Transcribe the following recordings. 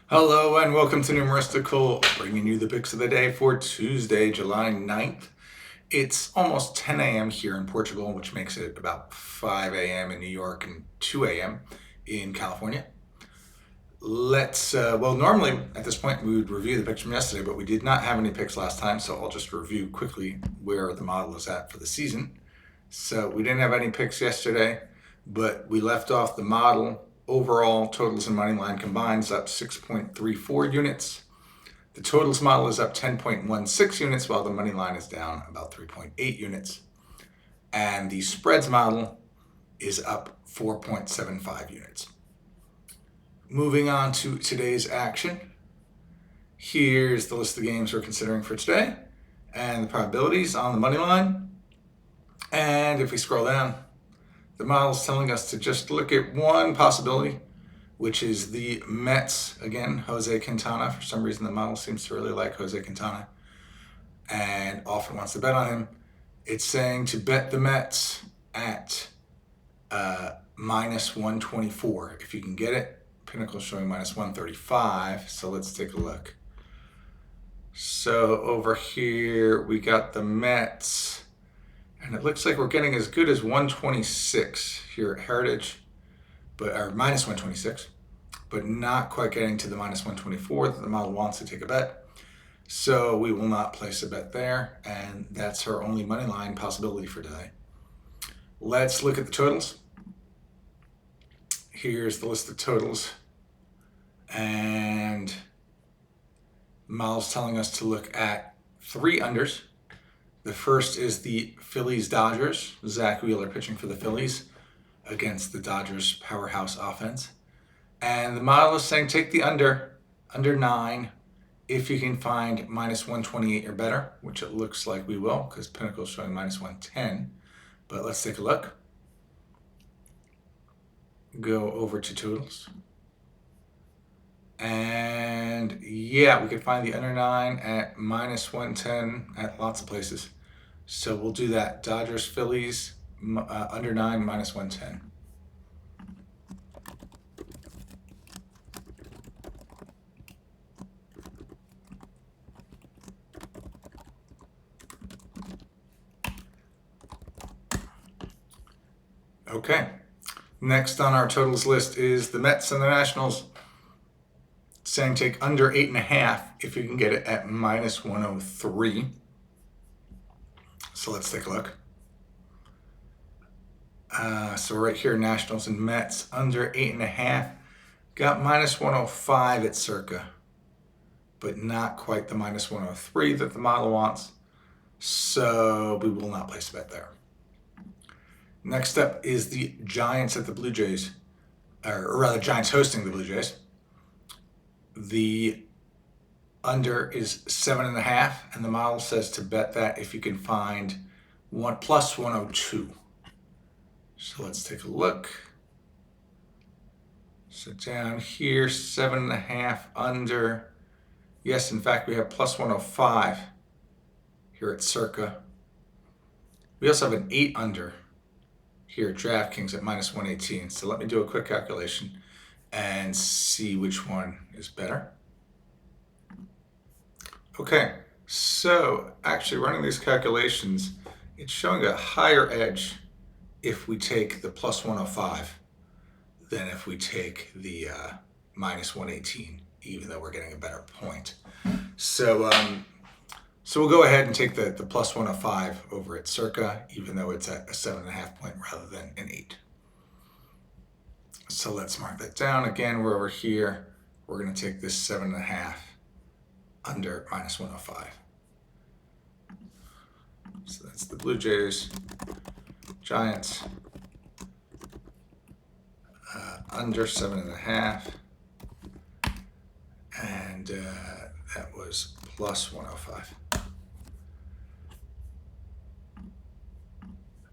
Hello and welcome to Numeristical, bringing you the picks of the day for Tuesday, July 9th. It's almost 10 a.m. here in Portugal, which makes it about 5 a.m. in New York and 2 a.m. in California. Normally at this point we would review the picks from yesterday, but we did not have any picks last time, so I'll just review quickly where the model is at for the season. So we didn't have any picks yesterday, but we left off the model. Overall, totals and money line combined is up 6.34 units. The totals model is up 10.16 units, while the money line is down about 3.8 units. And the spreads model is up 4.75 units. Moving on to today's action. Here's the list of games we're considering for today and the probabilities on the money line. And if we scroll down, the model is telling us to just look at one possibility, which is the Mets. Again, Jose Quintana. For some reason, the model seems to really like Jose Quintana and often wants to bet on him. It's saying to bet the Mets at minus 124 if you can get it. Pinnacle showing minus 135, so let's take a look. So over here, we got the Mets. And it looks like we're getting as good as 126 here at Heritage, or minus 126, but not quite getting to the minus 124 that the model wants to take a bet. So we will not place a bet there, and that's our only money line possibility for today. Let's look at the totals. Here's the list of totals, and the model's telling us to look at 3 unders. The first is the Phillies-Dodgers. Zach Wheeler pitching for the Phillies against the Dodgers' powerhouse offense. And the model is saying take the under 9, if you can find minus 128 or better, which it looks like we will because Pinnacle is showing minus 110. But let's take a look. Go over to totals. And yeah, we could find the under 9 at minus 110 at lots of places. So we'll do that. Dodgers, Phillies, under 9, minus 110. Okay. Next on our totals list is the Mets and the Nationals. Saying take under 8.5 if you can get it at minus 103. So let's take a look. So right here, Nationals and Mets under 8.5. Got minus 105 at circa, but not quite the minus 103 that the model wants. So we will not place a bet there. Next up is the Giants at the Blue Jays, or rather Giants hosting the Blue Jays. The under is 7.5, and the model says to bet that if you can find plus 102. So let's take a look. So down here, 7.5 under. Yes, in fact, we have plus 105 here at circa. We also have an 8 under here at DraftKings at minus 118. So let me do a quick calculation and see which one is better. Okay, so actually running these calculations, it's showing a higher edge if we take the plus 105 than if we take the minus 118, even though we're getting a better point. So we'll go ahead and take the plus 105 over at circa, even though it's at a 7.5 point rather than an 8. So let's mark that down. Again, we're over here. We're going to take this 7.5 under minus 105. So that's the Blue Jays, Giants, under 7.5, and that was plus 105.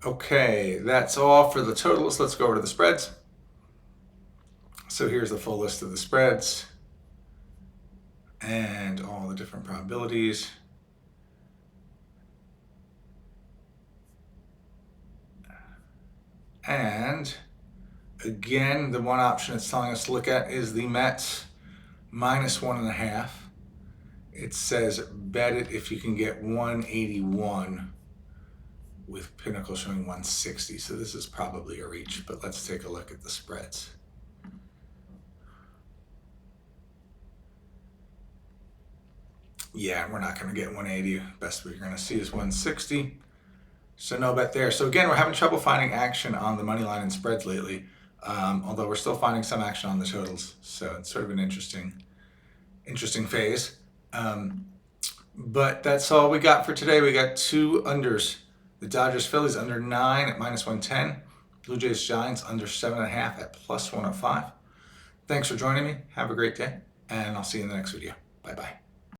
Okay, that's all for the totals. Let's go over to the spreads. So here's the full list of the spreads and all the different probabilities. And again, the one option it's telling us to look at is the Mets minus 1.5. It says bet it if you can get 181 with Pinnacle showing 160. So this is probably a reach, but let's take a look at the spreads. Yeah, we're not going to get 180. Best we're going to see is 160. So no bet there. So again, we're having trouble finding action on the money line and spreads lately, although we're still finding some action on the totals. So it's sort of an interesting phase. But that's all we got for today. We got 2 unders. The Dodgers Phillies under 9 at minus 110. Blue Jays Giants under 7.5 at plus 105. Thanks for joining me. Have a great day, and I'll see you in the next video. Bye-bye.